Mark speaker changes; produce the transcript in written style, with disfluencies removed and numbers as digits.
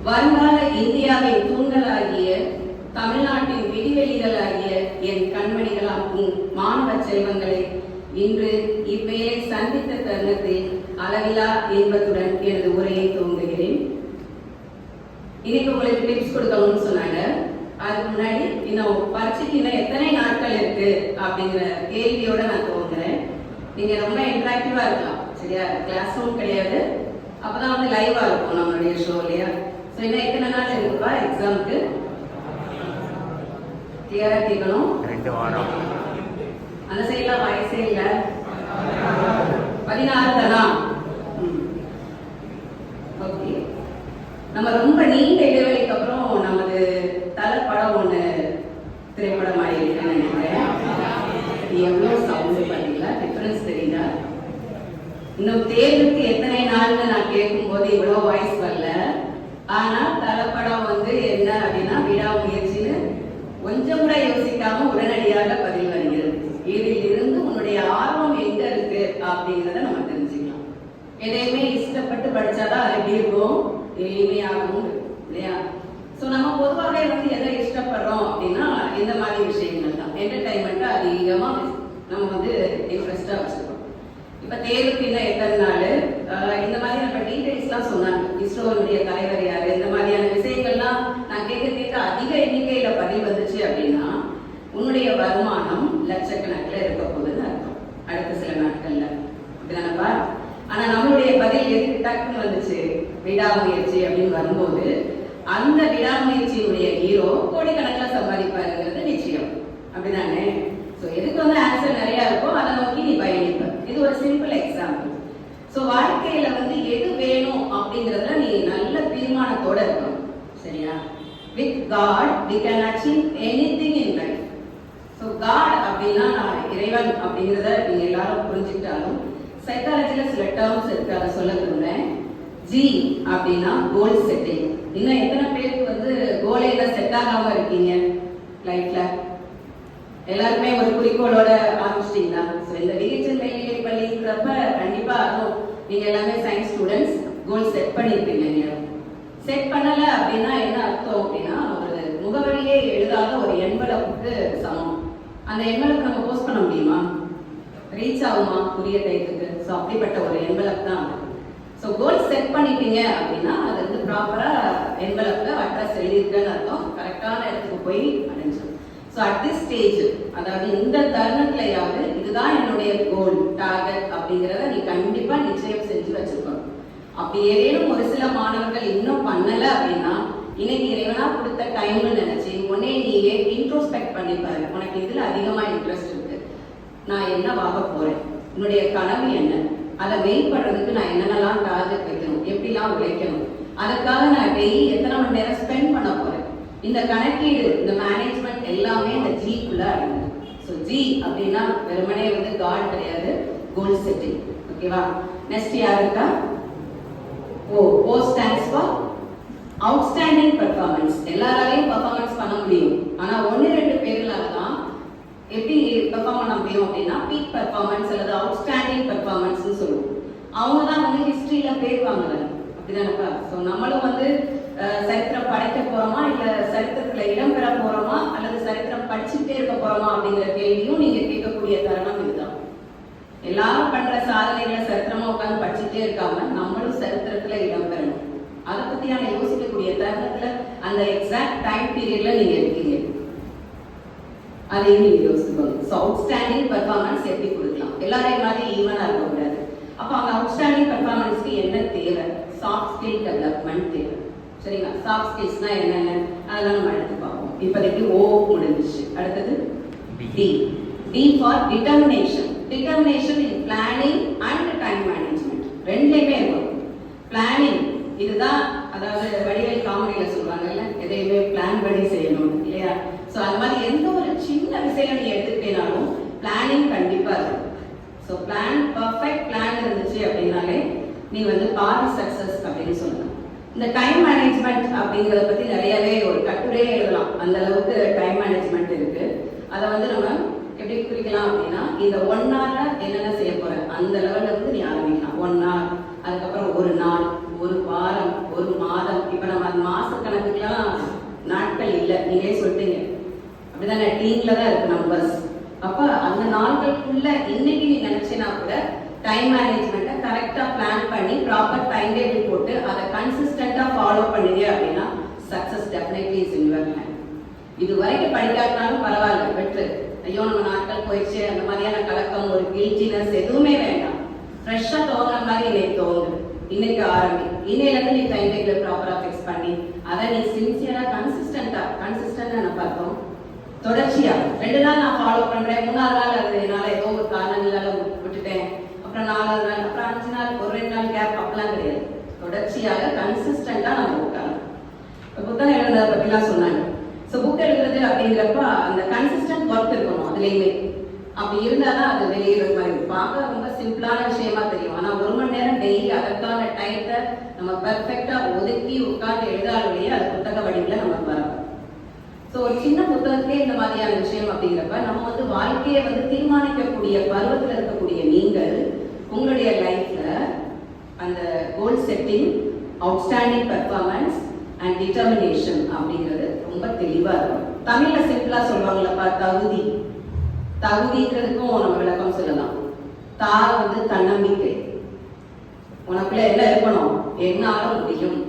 Speaker 1: வருங்கால இந்தியாவின் தூண்களாகிய தமிழ்நாட்டின் விடிவெளிகளாகிய என் கண்மணிகளாகும் மாணவ செல்வங்களை இன்று இவ்வேளை சந்தித்த தருணத்தில் அளவிலா இன்பத்துடன் எனது உரையை துவங்குகிறேன். இன்னைக்கு உங்களுக்கு டிப்ஸ் கொடுக்கணும்னு சொன்னாங்க. அதுக்கு முன்னாடி இன்னும் பரீட்சைக்கு இன்னும் எத்தனை நாட்கள் இருக்கு அப்படிங்கிற கேள்வியோட நான் துவங்குறேன். நீங்க ரொம்ப இன்ட்ராக்டிவா இருக்கலாம், சரியா? கிளாஸ் ரூம் கிடையாது, அப்பதான் வந்து லைவா இருக்கும் நம்மளுடைய ஷோ இல்லையா? ஸோ இன்னும் எத்தனை நாள் இருக்குப்பா எக்ஸாமுக்கு? கிளியரா கேட்கணும். 2 வாரம். அந்த சைட்லாம் வயசே இல்ல, 16 தானா? ஓகே. நம்ம ரொம்ப நீண்ட இடைவெளிக்கு அப்புறம் நமது தலை படம் ஒண்ணு திரைப்படம் ஆகி இருக்குன்னு நினைக்கிறேன். எவ்வளவு சவுண்ட் பண்ணீங்களா? டிஃபரன்ஸ் தெரியுதா? இன்னும் தேர்வுக்கு எத்தனை நாள்னு நான் கேட்கும் போது இவ்வளவு வாய்ஸ் வரல. ஆனா தலைப்படம் வந்து என்ன அப்படின்னா விடாமுயற்சின்னு கொஞ்சம் கூட யோசிக்காம உடனடியாக பதில் வருகிறது. இதில் இருந்து உன்னுடைய ஆர்வம் எங்க இருக்கு அப்படிங்கிறத நம்ம தெரிஞ்சுக்கலாம். எதையுமே இஷ்டப்பட்டு படிச்சாதான் அது எப்படி இருக்கும், எளிமையாகவும் இல்லையா? ஸோ நம்ம பொதுவாகவே வந்து எதை இஷ்டப்படுறோம் அப்படின்னா இந்த மாதிரி விஷயங்கள் தான். என்டர்டைன்மெண்ட்டை அதிகமா நம்ம வந்து இன்ட்ரெஸ்டா வச்சுருக்கோம். இப்ப தேர்வுக்கு இன்னும் எத்தனை நாள், இந்த மாதிரி நம்ம டீடைல்ஸ்லாம் சொன்னாங்க. இஸ்ரோனுடைய தலைவர் யாரு, இந்த மாதிரியான விஷயங்கள்லாம் நான் கேட்க அதிக எண்ணிக்கையில பதில் வந்துச்சு அப்படின்னா உன்னுடைய வருமானம் லட்சக்கணக்கில் இருக்க போகுதுன்னு அர்த்தம் அடுத்த சில நாட்கள்ல. அப்படிதானப்பா? ஆனா நம்மளுடைய பதில் எதுக்கு டக்குன்னு வந்துச்சு? விடாமுயற்சி அப்படின்னு வரும்போது அந்த விடாமுயற்சியுடைய ஹீரோ கோடிக்கணக்கில் சம்பாதிப்பாருங்கிறது நிச்சயம். அப்படிதானே? ஸோ எதுக்கு வந்து ஆன்சர் நிறைய இருக்கோ அதை நோக்கி நீ பயணிப்ப. இது ஒரு சிம்பிள் எக்ஸாம்பிள். ஸோ வாழ்க்கையில வந்து எது வேணும் அப்படிங்கிறதுல நீ நல்ல தீர்மானத்தோட இருக்கணும், சரியா? With God we can achieve anything in life. So God அப்படின்னா இறைவன் அப்படிங்கிறத நீங்க எல்லாரும் புரிஞ்சுக்கிட்டாலும் சைக்காலஜில சில டேர்ம்ஸ் இருக்கு, அதை சொல்ல விரும்புறேன். ஜி அப்படின்னா கோல் செட்டிங். இன்னும் எத்தனை பேருக்கு வந்து கோலே செட் ஆகாம இருக்கீங்க லைஃப்ல? எல்லாருமே ஒரு குறிக்கோளோட ஆரம்பிச்சிட்டீங்களா? ஸோ இந்த விகிச்சல் மேல்நிலை பள்ளிங்கிறப்ப கண்டிப்பா அதுவும் நீங்க எல்லாமே சயின்ஸ் ஸ்டூடெண்ட்ஸ் கோல் செட் பண்ணிருப்பீங்க. செட் பண்ணல அப்படின்னா என்ன அர்த்தம் அப்படின்னா ஒரு முகவரியே எழுதாத ஒரு என்வலப்புக்கு சமம். அந்த என்வலப் நம்ம போஸ்ட் பண்ண முடியுமா? ரீச் ஆகுமா புரிய டைத்துக்கு? ஸோ அப்படிப்பட்ட ஒரு என்வலப் தான் அது. ஸோ கோல் செட் பண்ணிட்டீங்க அப்படின்னா அது வந்து ப்ராப்பரா என்வலப்ல அட்ரஸ் எழுதியிருக்குன்னு அர்த்தம். கரெக்டான இடத்துக்கு போய் அடைஞ்சிடும். ஸோ அட் திஸ் ஸ்டேஜ், அதாவது இந்த தருணத்திலையாவது இதுதான் என்னுடைய கோல் டார்கெட் அப்படிங்கிறத நீ கண்டிப்பா நிச்சயம் செஞ்சு வச்சிருக்கணும். அப்படி ஏதேனும் ஒரு சில மாணவர்கள் இன்னும் பண்ணல அப்படின்னா இன்னைக்கு இறைவனா கொடுத்த டைம்னு நினைச்சு உடனே நீயே இன்ட்ரோஸ்பெக்ட் பண்ணிப்பாரு. உனக்கு இதுல அதிகமா இன்ட்ரெஸ்ட் இருக்கு, நான் என்ன வாங்க போறேன், என்னுடைய கனவு என்ன, அதை மெயின் பண்றதுக்கு நான் என்னென்னலாம் டார்கெட் வைக்கணும், எப்படிலாம் உழைக்கணும், அதுக்காக நான் டெய்லி எத்தனை மணி நேரம் ஸ்பெண்ட் பண்ண போறேன். இந்த கணக்கீடு, இந்த மேனேஜ்மெண்ட் எல்லாமே இந்த ஜிக்குள்ள அடங்குது. ஸோ ஜி அப்படின்னா வெறுமனே வந்து காட் கிடையாது, கோல் செட்டிங். ஓகேவா? நெக்ஸ்ட் யாருக்கா? O stands for outstanding performance. எல்லாராலையும் பெர்ஃபார்மன்ஸ் பண்ண முடியும், ஆனா 1-2 பேர்களால தான் எப்படி பெர்ஃபார்ம் பண்ண முடியும் அப்படின்னா பீக் பெர்ஃபார்மன்ஸ் அல்லது அவுட்ஸ்டாண்டிங் பெர்ஃபார்மன்ஸ் சொல்லுவோம். அவங்க தான் வந்து ஹிஸ்டரியில பேர் வாங்குறாங்க. அப்படிதானப்பா? ஸோ நம்மளும் வந்து சரித்திரம் படைக்க போறோமா, இல்ல சரித்திரத்துல இடம் பெற போறோமா, அல்லது சரித்திரம் படிச்சுட்டே இருக்க போறோமா அப்படிங்கிற கேள்வியும் நீங்க கேட்கக்கூடிய தருணம் இதுதான். எல்லாரும் பண்ற சாதனைகளை சரித்திரமா உட்காந்து படிச்சுட்டே இருக்காம நம்மளும் சரித்திரத்துல இடம் பெறணும். அதை பத்தியான யோசிக்கக்கூடிய தருணத்துல அந்த எக்ஸாக்ட் டைம் பீரியட்ல நீங்க இருக்கீங்க, அதையும் நீங்க யோசிக்கணும். ஸோ அவுட்ஸ்டாண்டிங் பெர்ஃபார்மன்ஸ் எப்படி கொடுக்கலாம்? எல்லாரையும் மாதிரி ஈவனா இருக்கக்கூடாது. அப்போ அந்த அவுட்ஸ்டாண்டிங் பெர்ஃபார்மன்ஸ்க்கு என்ன தேவை? சாஃப்ட் ஸ்கில் டெவலப்மெண்ட் தேவை, சரிங்களா? சாஃப்ட் ஸ்கில்ஸ்னா என்னென்ன அதெல்லாம் நம்ம எடுத்து பார்ப்போம். இப்போதைக்கு ஓ முடிஞ்சிச்சு. அடுத்தது D. D for determination. Determination in planning and time management ரெண்டுலையுமே இருக்கும். பிளானிங் இதுதான், அதாவது வடிவேல் காமெடியில சொல்றாங்கல்ல, எதையுமே பிளான் பண்ணி செய்யணும் இல்லையா? ஸோ அது மாதிரி எந்த ஒரு சின்ன விஷயம் நீ எடுத்துக்கிட்டேனாலும் பிளானிங் கண்டிப்பா இருக்கும். ஸோ பிளான், பர்ஃபெக்ட் பிளான் இருந்துச்சு அப்படின்னாலே நீ வந்து பாதி சக்சஸ் அப்படின்னு சொல்லலாம். இந்த டைம் மேனேஜ்மெண்ட் அப்படிங்கிறத பத்தி நிறையவே ஒரு கட்டுரையே எழுதலாம், அந்த அளவுக்கு டைம் மேனேஜ்மெண்ட் இருக்கு. அதை வந்து நம்ம எப்படி குறிக்கலாம் அப்படின்னா இந்த 1 hourல என்னென்ன செய்ய போற அந்த லெவல்ல இருந்து நீ ஆரம்பிக்கலாம். 1 hour, அதுக்கப்புறம் 1 நாள், 1 வாரம், 1 மாதம். இப்ப நம்ம நீங்களே சொல்லிட்டீங்க. அப்படிதானே? டீம்ல தான் இருக்கு நம்பர்ஸ். அப்ப அந்த நாட்களுக்குள்ள இன்னைக்கு நீ நினைச்சேன்னா கூட டைம் மேனேஜ்மெண்ட்டை கரெக்டா பிளான் பண்ணி ப்ராப்பர் டைம் டேபிள் போட்டு அதை கன்சிஸ்டண்டா ஃபாலோ பண்ணீங்க அப்படின்னா success definitely is in your hand. இது வரைக்கும் படிக்காட்டினாலும் பரவாயில்ல, பெட்ரு. ஐயோ நம்ம நாட்கள் போயிடுச்சு அந்த மாதிரியான கலக்கம், ஒரு கில்ட்டினஸ் எதுவுமே வேண்டாம். ஃப்ரெஷ்ஷா தோணுற மாதிரி இன்னைக்கு தோணுது. இன்னைக்கு ஆரம்பி. இன்னையிலேருந்து நீ டைம் டேபிள் ப்ராப்பரா ஃபிக்ஸ் பண்ணி அதை நீ சின்சியரா கன்சிஸ்டண்டா என்ன பார்த்தோம், தொடர்ச்சியா 2 நாள் நான் ஃபாலோ பண்றேன், 3ஆவது நாள் அது என்னால ஏதோ ஒரு காரணங்களால விட்டுட்டேன், அப்புறம் 4வது நாள், அப்புறம் 5 நாள், ஒரு 2 நாள் கேப் அப்படிலாம் கிடையாது. தொடர்ச்சியாக கன்சிஸ்டண்டா நம்ம உட்காரணும். புத்தகம் எழுதுறத பத்திலாம் சொன்னாங்க. ஸோ புக் எழுதுறது அப்படிங்கிறப்ப அந்த கன்சிஸ்டன்ட் ஒர்க் இருக்கணும் அதுலேயுமே. அப்படி இருந்தாதான் அது வெளியிற மாதிரி பார்க்க ரொம்ப சிம்பிளான விஷயமா தெரியும். ஆனா 1 மணி நேரம் டெய்லி அதற்கான டைத்தை நம்ம பெர்ஃபெக்டா ஒதுக்கி உட்கார்ந்து எழுதாலேயே அது புத்தக வடிவில் நமக்கு வரும். ஸோ ஒரு சின்ன புத்தகத்திலே இந்த மாதிரியான விஷயம் அப்படிங்கிறப்ப நம்ம வாழ்க்கையை தீர்மானிக்கக்கூடிய பருவத்தில் இருக்கக்கூடிய நீங்கள் உங்களுடைய லைஃப்ல அந்த கோல் setting, outstanding performance and determination அப்படிங்கிறது ரொம்ப தெளிவா இருக்கும். தமிழ்ல சிம்பிளா சொல்லுவாங்களப்பா, தகுதி. தகுதிங்கிறதுக்கும் நம்ம விளக்கம் சொல்லலாம். தன்னம்பிக்கை. உனக்குள்ள என்ன இருக்கணும், என்னாலும் முடியும்.